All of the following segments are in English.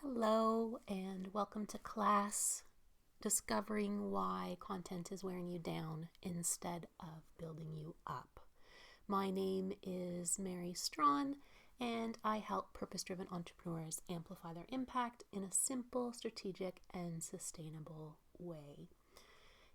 Hello and welcome to class, discovering why content is wearing you down instead of building you up. My name is Mary Strawn and I help purpose-driven entrepreneurs amplify their impact in a simple, strategic, and sustainable way.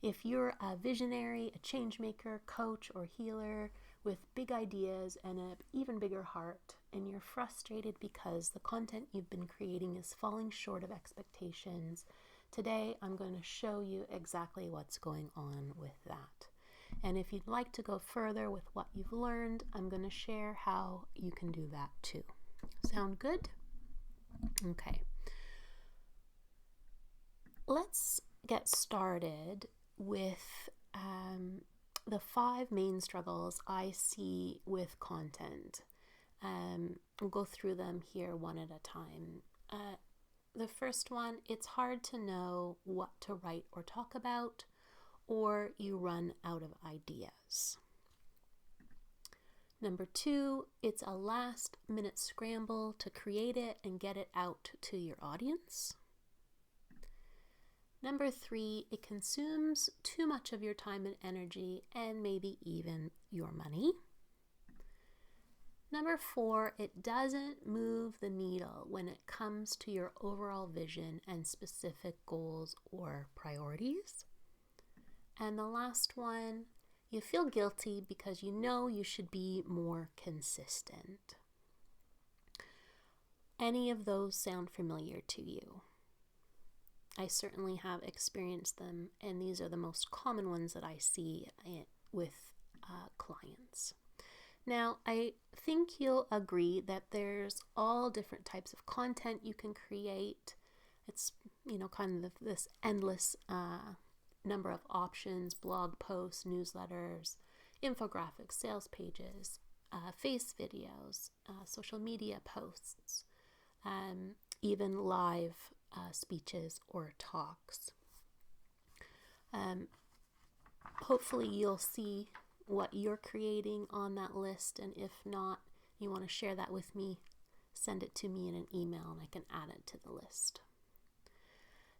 If you're a visionary, a change maker, coach, or healer with big ideas and an even bigger heart, and you're frustrated because the content you've been creating is falling short of expectations, today I'm going to show you exactly what's going on with that. And if you'd like to go further with what you've learned, I'm going to share how you can do that too. Sound good? Okay. Let's get started with the 5 main struggles I see with content. We'll go through them here one at a time. The first one, it's hard to know what to write or talk about, or you run out of ideas. Number 2, it's a last-minute scramble to create it and get it out to your audience. Number 3, it consumes too much of your time and energy and maybe even your money. Number 4, it doesn't move the needle when it comes to your overall vision and specific goals or priorities. And the last one, you feel guilty because you know you should be more consistent. Any of those sound familiar to you? I certainly have experienced them, and these are the most common ones that I see with clients. Now, I think you'll agree that there's all different types of content you can create. It's, kind of this endless number of options: blog posts, newsletters, infographics, sales pages, face videos, social media posts, even live speeches or talks. Hopefully you'll see what you're creating on that list, and if not, you want to share that with me, send it to me in an email and I can add it to the list.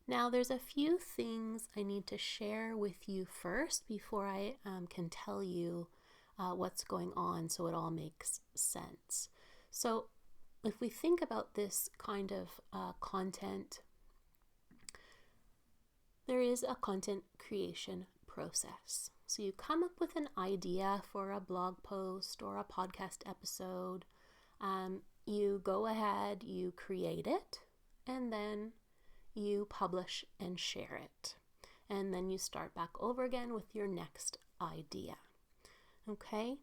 Now, there's a few things I need to share with you first before I can tell you what's going on so it all makes sense. So if we think about this kind of content, there is a content creation process. So you come up with an idea for a blog post or a podcast episode. You go ahead, you create it, and then you publish and share it. And then you start back over again with your next idea. Okay?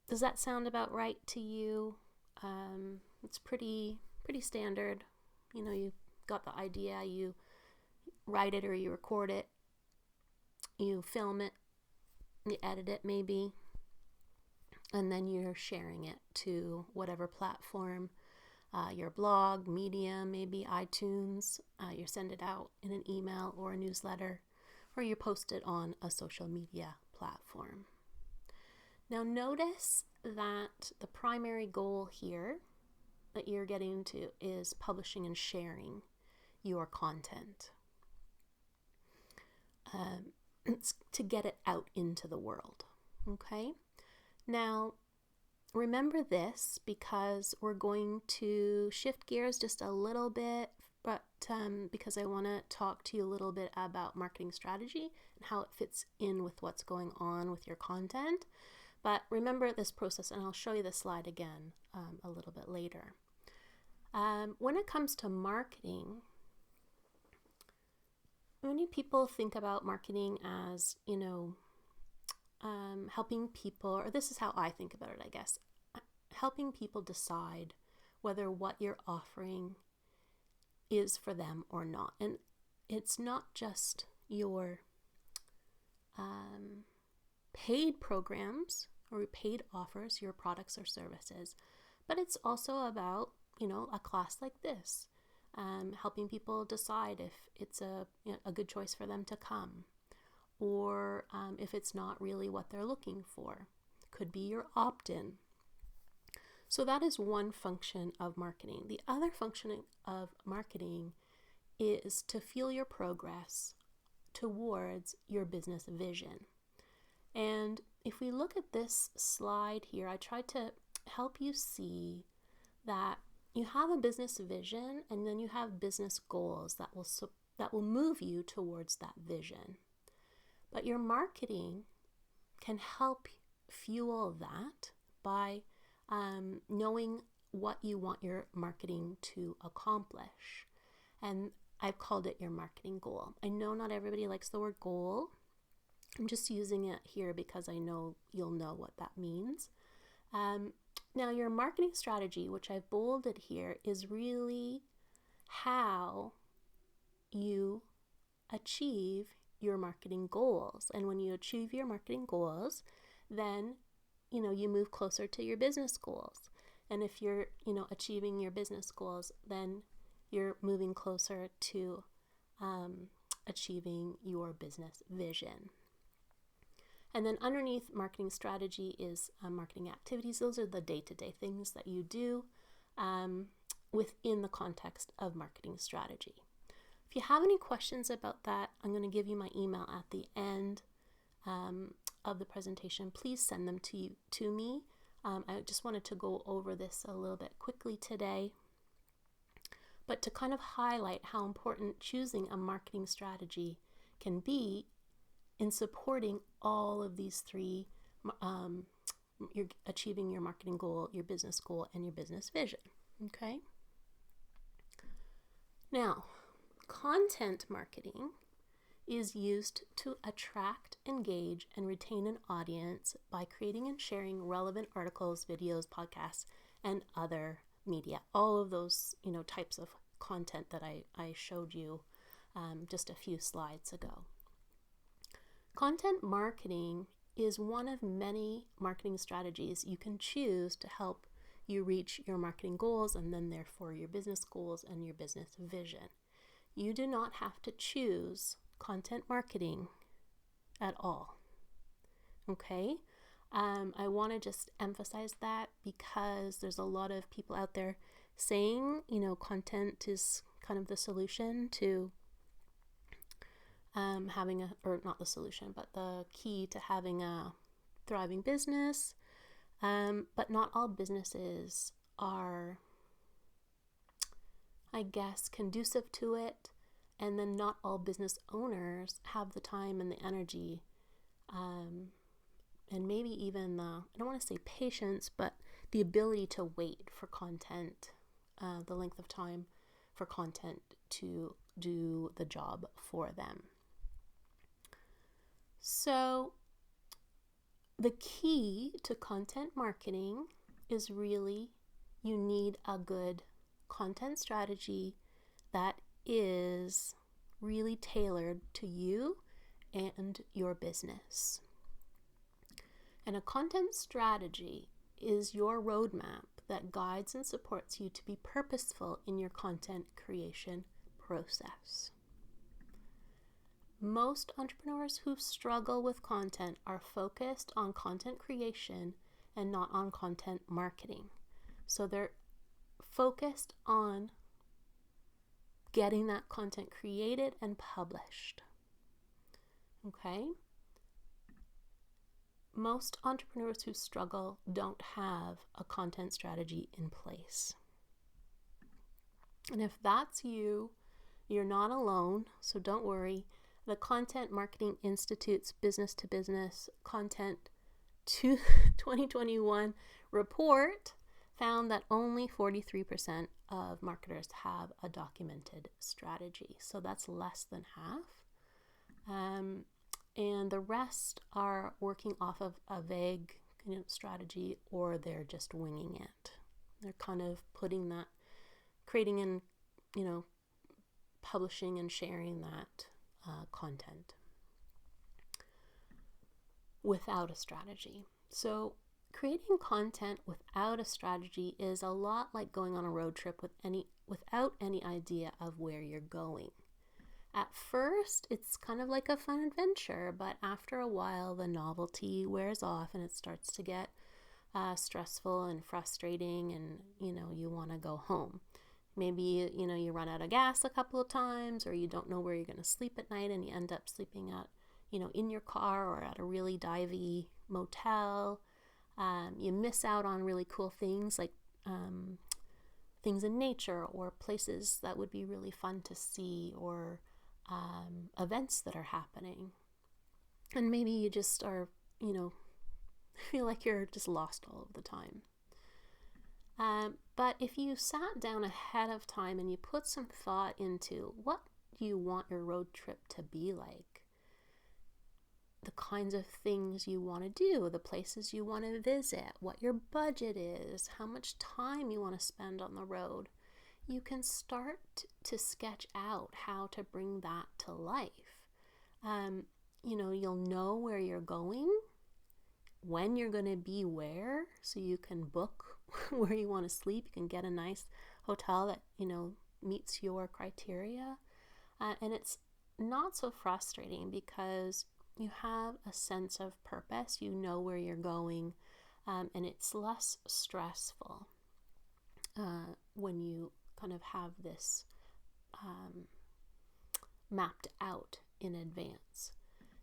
Does that sound about right to you? It's pretty standard. You've got the idea, you write it or you record it, you film it, you edit it maybe, and then you're sharing it to whatever platform, your blog, Medium, maybe iTunes, you send it out in an email or a newsletter, or you post it on a social media platform. Now notice that the primary goal here that you're getting to is publishing and sharing your content. It's to get it out into the world. Okay? Now, remember this because we're going to shift gears just a little bit, but because I want to talk to you a little bit about marketing strategy and how it fits in with what's going on with your content. But remember this process, and I'll show you the slide again a little bit later. When it comes to marketing, many people think about marketing as, helping people, or this is how I think about it, I guess, helping people decide whether what you're offering is for them or not. And it's not just your paid programs or paid offers, your products or services, but it's also about, a class like this, helping people decide if it's a good choice for them to come, or if it's not really what they're looking for. Could be your opt-in. So that is one function of marketing. The other function of marketing is to fuel your progress towards your business vision. And if we look at this slide here, I tried to help you see that you have a business vision and then you have business goals that will move you towards that vision. But your marketing can help fuel that by knowing what you want your marketing to accomplish. And I've called it your marketing goal. I know not everybody likes the word goal. I'm just using it here because I know you'll know what that means. Now, your marketing strategy, which I've bolded here, is really how you achieve your marketing goals. And when you achieve your marketing goals, then, you move closer to your business goals. And if you're, achieving your business goals, then you're moving closer to achieving your business vision. And then underneath marketing strategy is marketing activities. Those are the day-to-day things that you do within the context of marketing strategy. If you have any questions about that, I'm going to give you my email at the end of the presentation. Please send them to me. I just wanted to go over this a little bit quickly today, but to kind of highlight how important choosing a marketing strategy can be in supporting all of these three, you're achieving your marketing goal, your business goal, and your business vision, okay? Now, content marketing is used to attract, engage, and retain an audience by creating and sharing relevant articles, videos, podcasts, and other media. All of those, types of content that I showed you just a few slides ago. Content marketing is one of many marketing strategies you can choose to help you reach your marketing goals and then therefore your business goals and your business vision. You do not have to choose content marketing at all. Okay? I want to just emphasize that because there's a lot of people out there saying, content is kind of the solution to not the solution, but the key to having a thriving business. But not all businesses are, I guess, conducive to it. And then not all business owners have the time and the energy, and maybe even I don't want to say patience, but the ability to wait for content, the length of time for content to do the job for them. So the key to content marketing is really you need a good content strategy that is really tailored to you and your business. And a content strategy is your roadmap that guides and supports you to be purposeful in your content creation process. Most entrepreneurs who struggle with content are focused on content creation and not on content marketing. So they're focused on getting that content created and published. Okay? Most entrepreneurs who struggle don't have a content strategy in place. And if that's you, you're not alone, so don't worry. The Content Marketing Institute's Business to Business Content 2021 report found that only 43% of marketers have a documented strategy. So that's less than half. And the rest are working off of a vague strategy, or they're just winging it. They're kind of creating and, publishing and sharing that content without a strategy. So creating content without a strategy is a lot like going on a road trip without any idea of where you're going. At first, it's kind of like a fun adventure, but after a while, the novelty wears off and it starts to get stressful and frustrating, and you want to go home. Maybe you run out of gas a couple of times, or you don't know where you're going to sleep at night, and you end up sleeping at in your car or at a really divey motel. You miss out on really cool things like things in nature or places that would be really fun to see, or events that are happening. And maybe you just are, feel like you're just lost all of the time. But if you sat down ahead of time and you put some thought into what you want your road trip to be like, the kinds of things you want to do, the places you want to visit, what your budget is, how much time you want to spend on the road, you can start to sketch out how to bring that to life. You'll know where you're going, when you're going to be where, so you can book where you want to sleep. You can get a nice hotel that, meets your criteria. And it's not so frustrating because you have a sense of purpose. You know where you're going, and it's less stressful when you kind of have this mapped out in advance.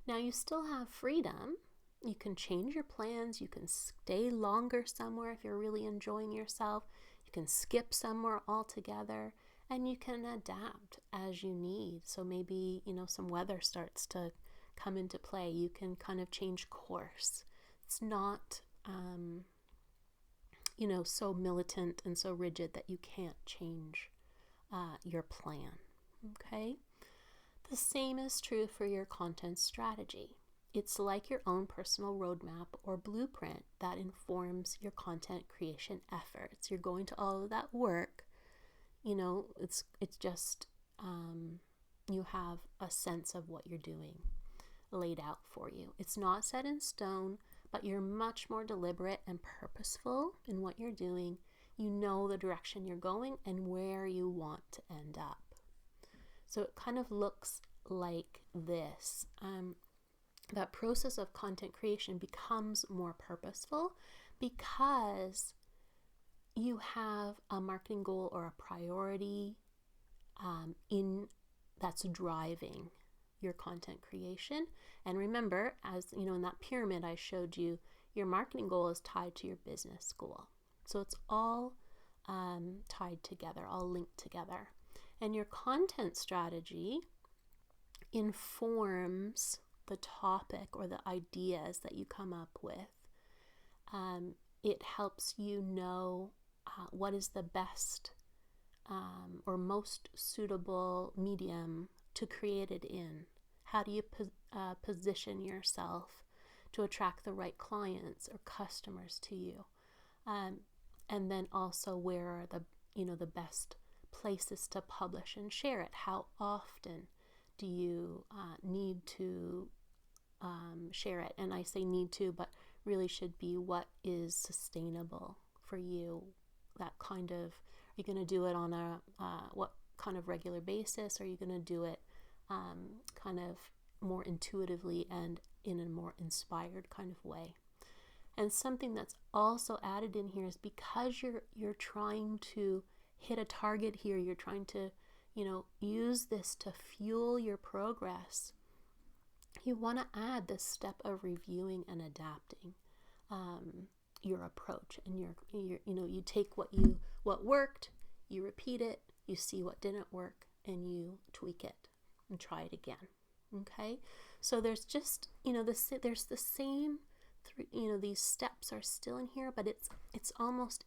Now, you still have freedom. You can change your plans. You can stay longer somewhere if you're really enjoying yourself. You can skip somewhere altogether, and you can adapt as you need. So maybe, some weather starts to come into play. You can kind of change course. It's not, so militant and so rigid that you can't change your plan. Okay? The same is true for your content strategy. It's like your own personal roadmap or blueprint that informs your content creation efforts. You're going to all of that work. It's just you have a sense of what you're doing laid out for you. It's not set in stone, but you're much more deliberate and purposeful in what you're doing. You know the direction you're going and where you want to end up. So it kind of looks like this. That process of content creation becomes more purposeful because you have a marketing goal or a priority that's driving your content creation. And remember, as in that pyramid I showed you, your marketing goal is tied to your business goal. So it's all tied together, all linked together. And your content strategy informs the topic or the ideas that you come up with. It helps you know what is the best or most suitable medium to create it in. How do you position yourself to attract the right clients or customers to you? And then also, where are the best places to publish and share it? How often do you need to share it? And I say need to, but really should be what is sustainable for you. That kind of, are you going to do it on a what kind of regular basis? Are you going to do it kind of more intuitively and in a more inspired kind of way? And something that's also added in here is because you're trying to hit a target here, you're trying to use this to fuel your progress. You want to add this step of reviewing and adapting your approach, and you take what worked, you repeat it, you see what didn't work, and you tweak it and try it again. Okay, so there's just there's the same these steps are still in here, but it's almost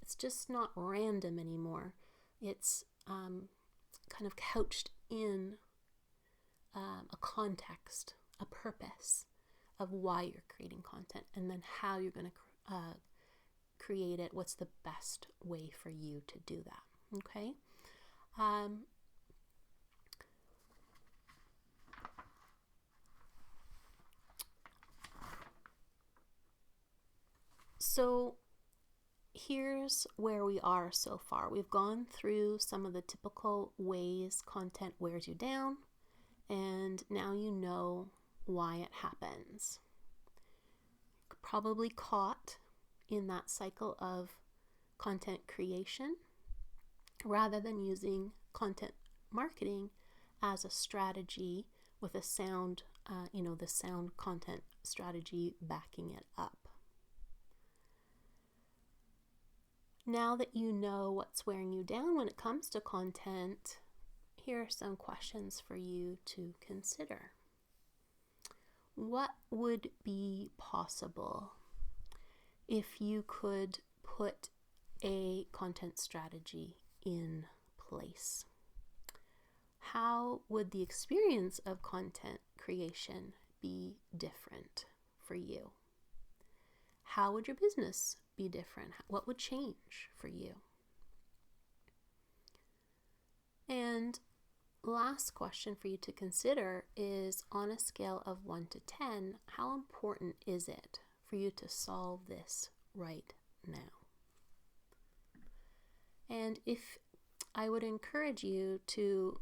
it's just not random anymore. It's kind of couched in a context, a purpose of why you're creating content, and then how you're going to create it. What's the best way for you to do that? Okay. So here's where we are so far. We've gone through some of the typical ways content wears you down, and now you know why it happens. probably caught in that cycle of content creation rather than using content marketing as a strategy with a sound, the sound content strategy backing it up. Now that you know what's wearing you down when it comes to content, here are some questions for you to consider. What would be possible if you could put a content strategy in place? How would the experience of content creation be different for you? How would your business be different? What would change for you? And last question for you to consider is, on a scale of 1 to 10, how important is it for you to solve this right now? And if I would encourage you to,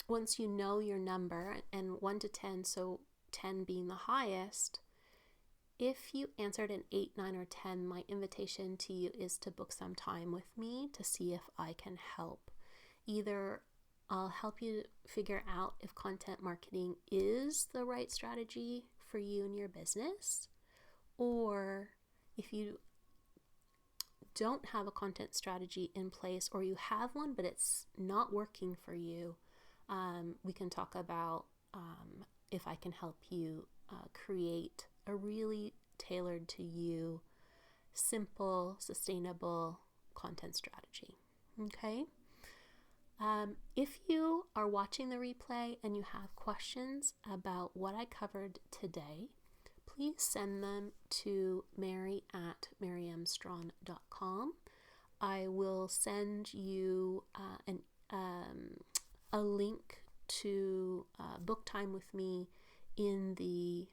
once you know your number, and 1 to 10, so 10 being the highest, if you answered an 8, 9, or 10, my invitation to you is to book some time with me to see if I can help. Either I'll help you figure out if content marketing is the right strategy for you and your business, or if you don't have a content strategy in place, or you have one but it's not working for you, we can talk about if I can help you create a really tailored to you, simple, sustainable content strategy. Okay? If you are watching the replay and you have questions about what I covered today, please send them to mary@maryamstrong.com. I will send you a link to book time with me in the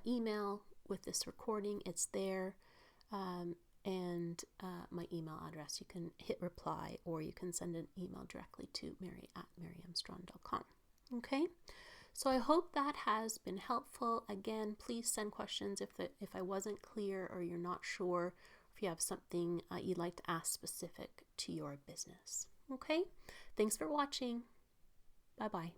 email with this recording. It's there, and my email address. You can hit reply, or you can send an email directly to mary@maryamstrong.com. Okay, so I hope that has been helpful. Again, please send questions if I wasn't clear, or you're not sure, if you have something you'd like to ask specific to your business. Okay, thanks for watching. Bye-bye.